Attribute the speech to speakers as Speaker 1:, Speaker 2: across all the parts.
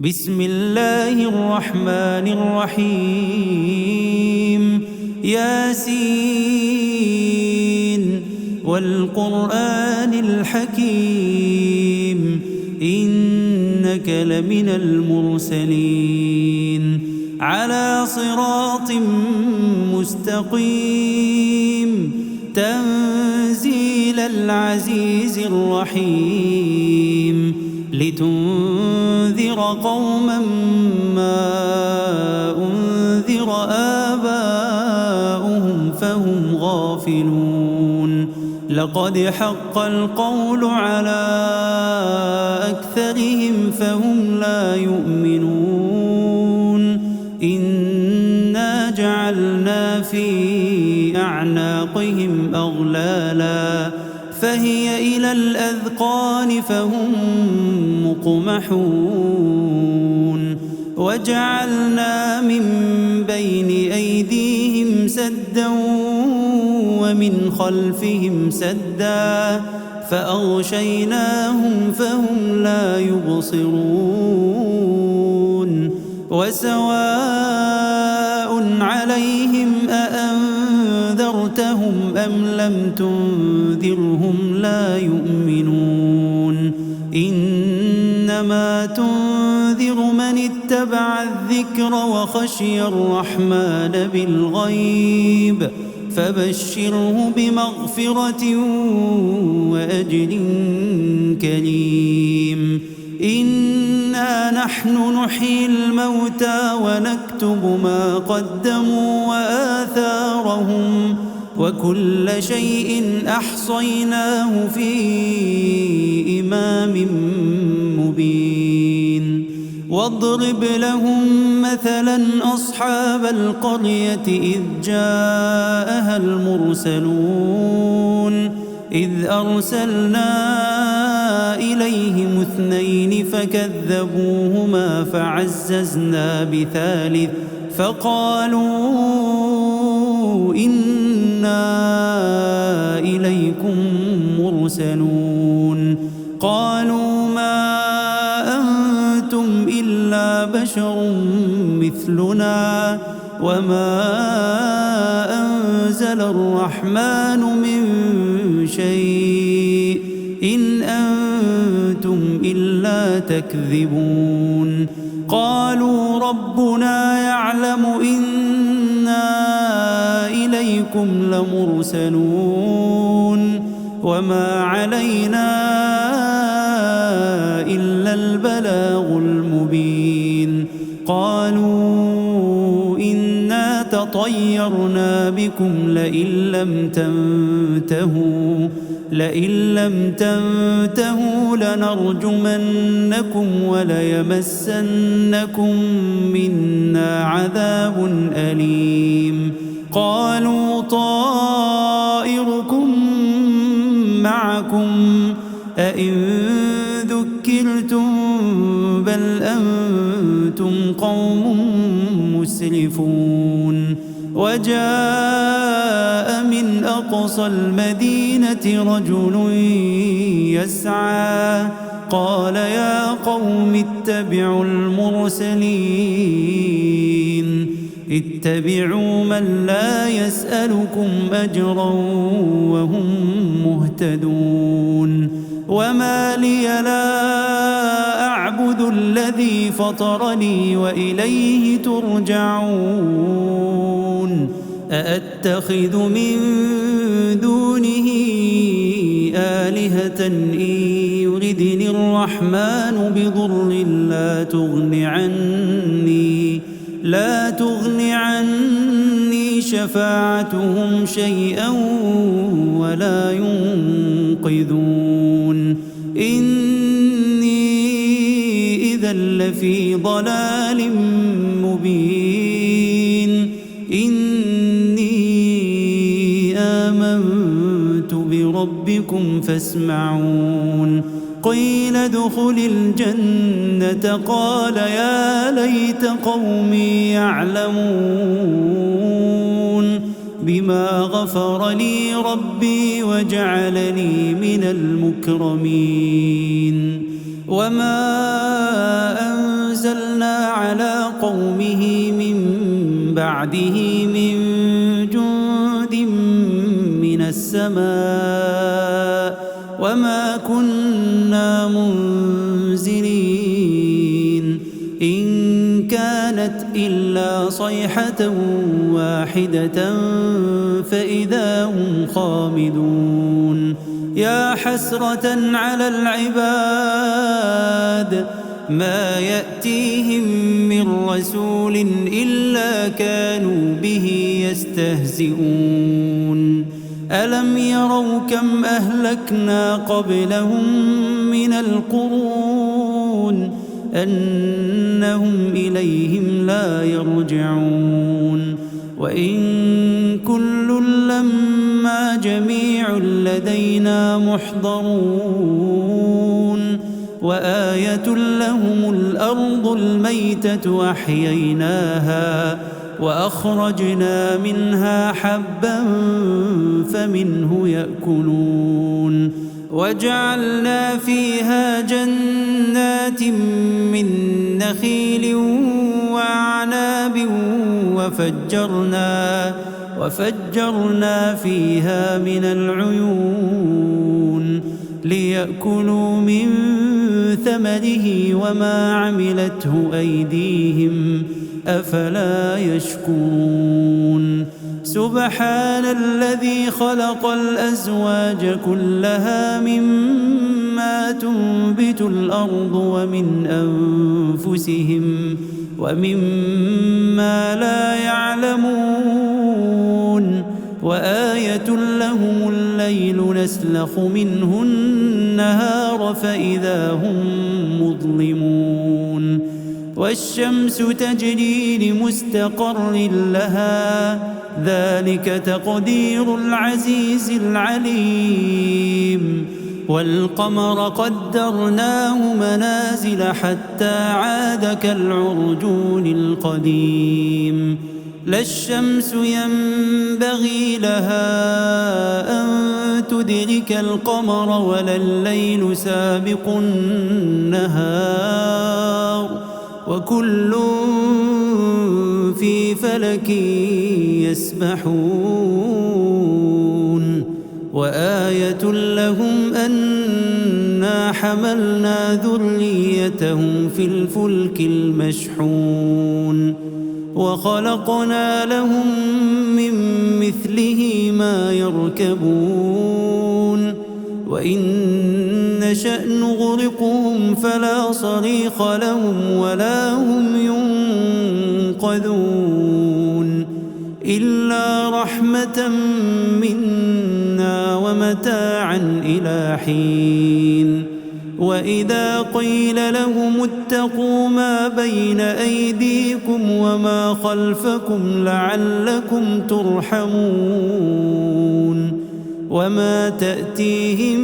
Speaker 1: بسم الله الرحمن الرحيم ياسين والقرآن الحكيم إنك لمن المرسلين على صراط مستقيم تنزيل العزيز الرحيم لتنذر قوما ما أنذر آباؤهم فهم غافلون لقد حق القول على أكثرهم فهم لا يؤمنون إنا جعلنا في أعناقهم أغلالا فهي إلى الأذقان فهم مقمحون وجعلنا من بين أيديهم سدا ومن خلفهم سدا فأغشيناهم فهم لا يبصرون وسواء عليهم أأنذرتهم أم لم تنذرهم لا يؤمنون إنما تنذر من اتبع الذكر وخشي الرحمن بالغيب فبشره بمغفرة وأجر كريم إنا نحن نحيي الموتى ونكتب ما قدموا وآثارهم وكل شيء أحصيناه في إمام مبين واضرب لهم مثلا أصحاب القرية إذ جاءها المرسلون إذ أرسلنا إليهم 2 فكذبوهما فعززنا بثالث فقالوا إنا إليكم مرسلون قالوا ما أنتم إلا بشر مثلنا وما أنزل الرحمن من شيء إن أنتم إلا تكذبون قالوا ربنا يعلم إنا إليكم لمرسلون وما علينا إلا البلاغ المبين قالوا إنا تطيرنا بكم لئن لم تنتهوا لنرجمنكم وليمسنكم منا عذاب أليم قالوا طائركم معكم أئن ذكرتم بل أنتم قوم مسرفون وجاء من أقصى المدينة رجل يسعى قال يا قوم اتبعوا المرسلين اتبعوا من لا يسألكم أجرا وهم مهتدون وما لي لا أعبد الذي فطرني وإليه ترجعون أأتخذ من دونه آلهة إن يردني الرحمن بضر لا تغن عني شفاعتهم شيئا ولا ينقذون إني إذا لفي ضلال مبين إني آمنت بربكم فاسمعون قيل ادخل الجنة قال يا ليت قومي يعلمون بما غفر لي ربي وجعلني من المكرمين وما أنزل بعده من جند من السماء وما كنا منزلين إن كانت إلا صيحة واحدة فإذا هم خامدون يا حسرة على العباد ما يأتيهم من رسول إلا كانوا به يستهزئون ألم يروا كم أهلكنا قبلهم من القرون أنهم إليهم لا يرجعون وإن كل لما جميع لدينا محضرون وآية لهم الأرض الميتة أحييناها وأخرجنا منها حبا فمنه يأكلون وجعلنا فيها جنات من نخيل وأعناب وفجرنا فيها من العيون ليأكلوا من ثمره وما عملته أيديهم أفلا يشكرون سبحان الذي خلق الأزواج كلها مما تنبت الأرض ومن أنفسهم ومما لا يعلمون وآية لهم الليل نسلخ منه النهار فإذا هم مظلمون والشمس تجري لمستقر لها ذلك تقدير العزيز العليم والقمر قدرناه منازل حتى عاد كالعرجون القديم لا الشمس ينبغي لها أن تدرك القمر ولا الليل سابق النهار وكل في فلك يسبحون وآية لهم أنا حملنا ذريتهم في الفلك المشحون وخلقنا لهم من مثله ما يركبون وإن نشأ نغرقهم فلا صريخ لهم ولا هم ينقذون إلا رحمة منا ومتاعا إلى حين وإذا قيل لهم اتقوا ما بين أيديكم وما خلفكم لعلكم ترحمون وما تأتيهم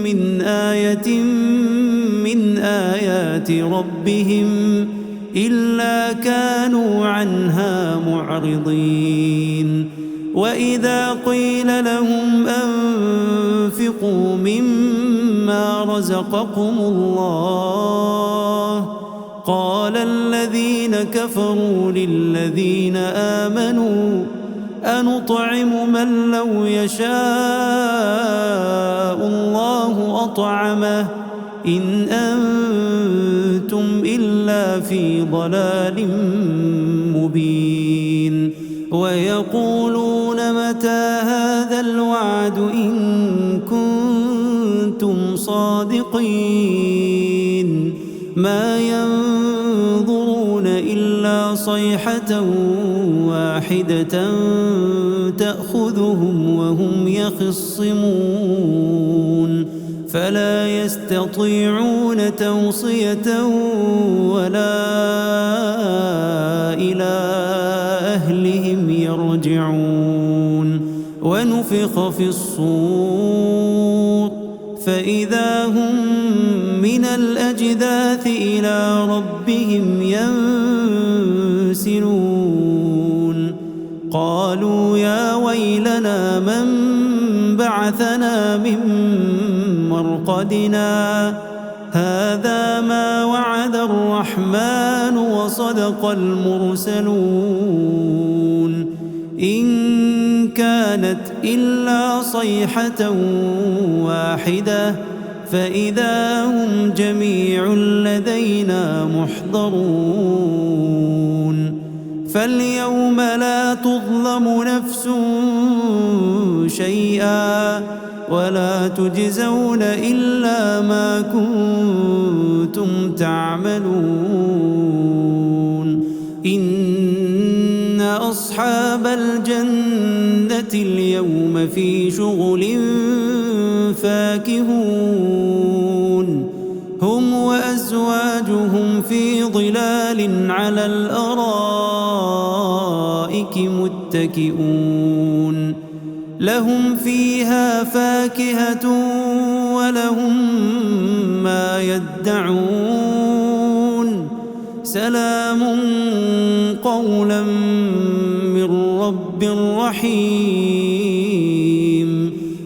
Speaker 1: من آية من آيات ربهم إلا كانوا عنها معرضين وإذا قيل لهم أنفقوا مما رزقكم الله قال الذين كفروا للذين آمنوا أنطعم من لو يشاء الله أطعمه إن أنتم إلا في ضلال مبين ويقولون متى هذا الوعد إن كنتم صادقين ما ينظرون إلا صيحة واحدة تأخذهم وهم يخصمون فلا يستطيعون توصية ولا إلى أهلهم يرجعون ونفخ في الصور فإذا هم من الأجداث إلى ربهم ينسلون قالوا يا ويلنا من بعثنا من مرقدنا هذا ما وعد الرحمن الرحمن وصدق المرسلون إن كانت إلا صيحة واحدة فإذا هم جميع لدينا محضرون فاليوم لا تظلم نفس شيئا ولا تجزون إلا ما كنتم تعملون إن أصحاب الجنة اليوم في شغل فاكهون هم وأزواجهم في ظلال على الأرائك متكئون لهم فيها فاكهة ولهم ما يدعون سلام قولا من رب رحيم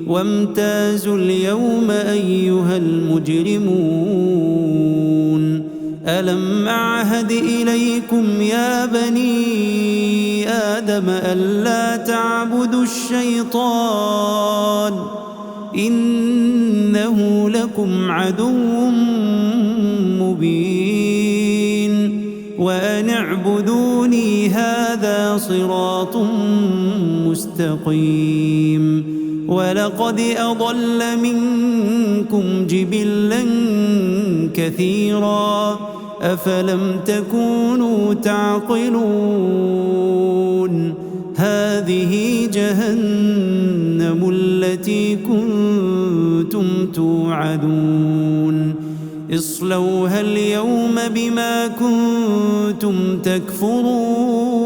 Speaker 1: وامتازوا اليوم أيها المجرمون ألم أعهد إليكم يا بني آدم ألا تعبدوا الشيطان إنه لكم عدو مبين وأن اعبدوني هذا صراط مستقيم ولقد أضل منكم جبلا كثيرا أفلم تكونوا تعقلون هذه جهنم التي كنتم توعدون اصلوها اليوم بما كنتم تكفرون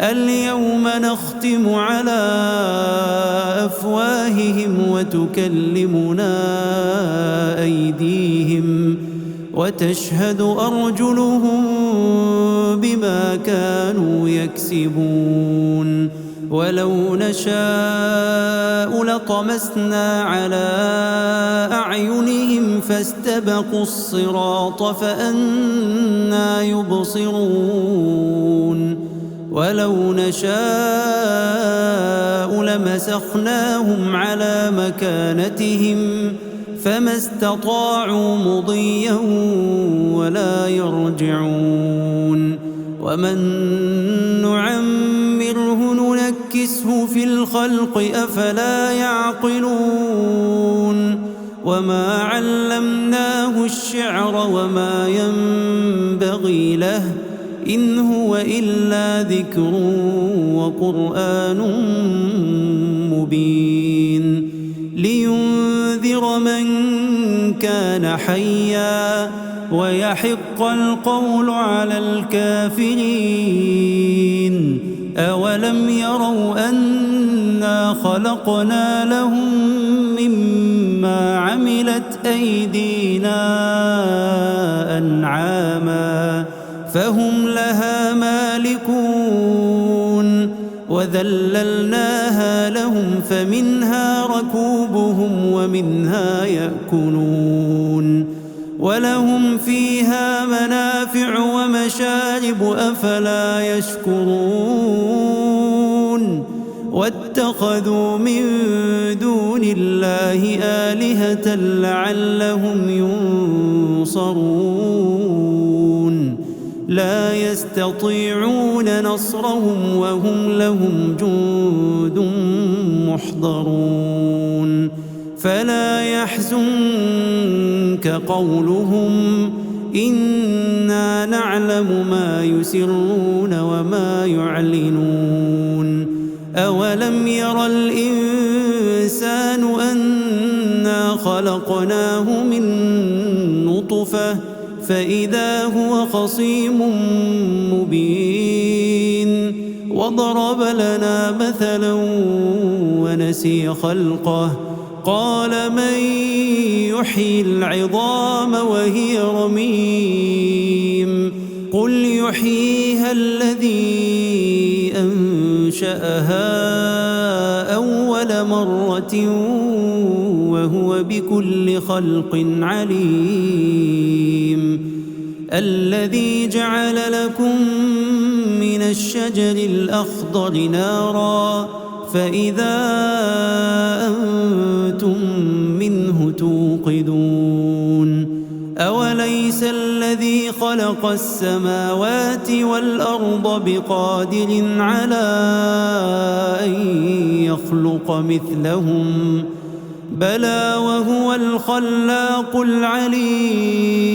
Speaker 1: اليوم نختم على أفواههم وتكلمنا أيديهم وتشهد أرجلهم بما كانوا يكسبون ولو نشاء لطمسنا على أعينهم فاستبقوا الصراط فأنى يبصرون ولو نشاء لمسخناهم على مكانتهم فما استطاعوا مضيا ولا يرجعون ومن نعمره ننكسه في الخلق أفلا يعقلون وما علمناه الشعر وما ينبغي له إن هو إلا ذكر وقرآن مبين لينذر من كان حيا ويحق القول على الكافرين أولم يروا أنا خلقنا لهم مما عملت أيدينا أنعاما فهم لها مالكون وذللناها لهم فمنها ركوبهم ومنها يأكلون ولهم فيها منافع ومشارب أفلا يشكرون واتخذوا من دون الله آلهة لعلهم ينصرون لا يستطيعون نصرهم وهم لهم جند محضرون فلا يحزنك قولهم إنا نعلم ما يسرون وما يعلنون أولم ير الإنسان أنا خلقناه من نطفة فإذا هو خصيم مبين وضرب لنا مثلا ونسي خلقه قال من يحيي العظام وهي رميم قل يحييها الذي أنشأها أول مرة وهو بكل خلق عليم الذي جعل لكم من الشجر الأخضر نارا فإذا أنتم منه توقدون أوليس الذي خلق السماوات والأرض بقادر على أن يخلق مثلهم بلى وهو الخلاق العليم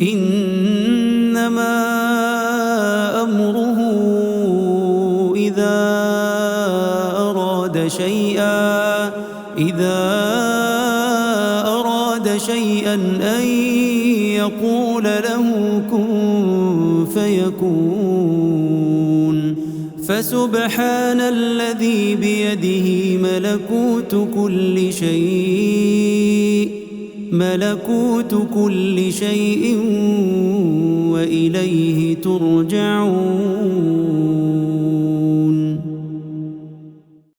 Speaker 1: إنما أمره إذا أراد شيئا أن يقول له كن فيكون فسبحان الذي بيده ملكوت كل شيء وإليه ترجعون.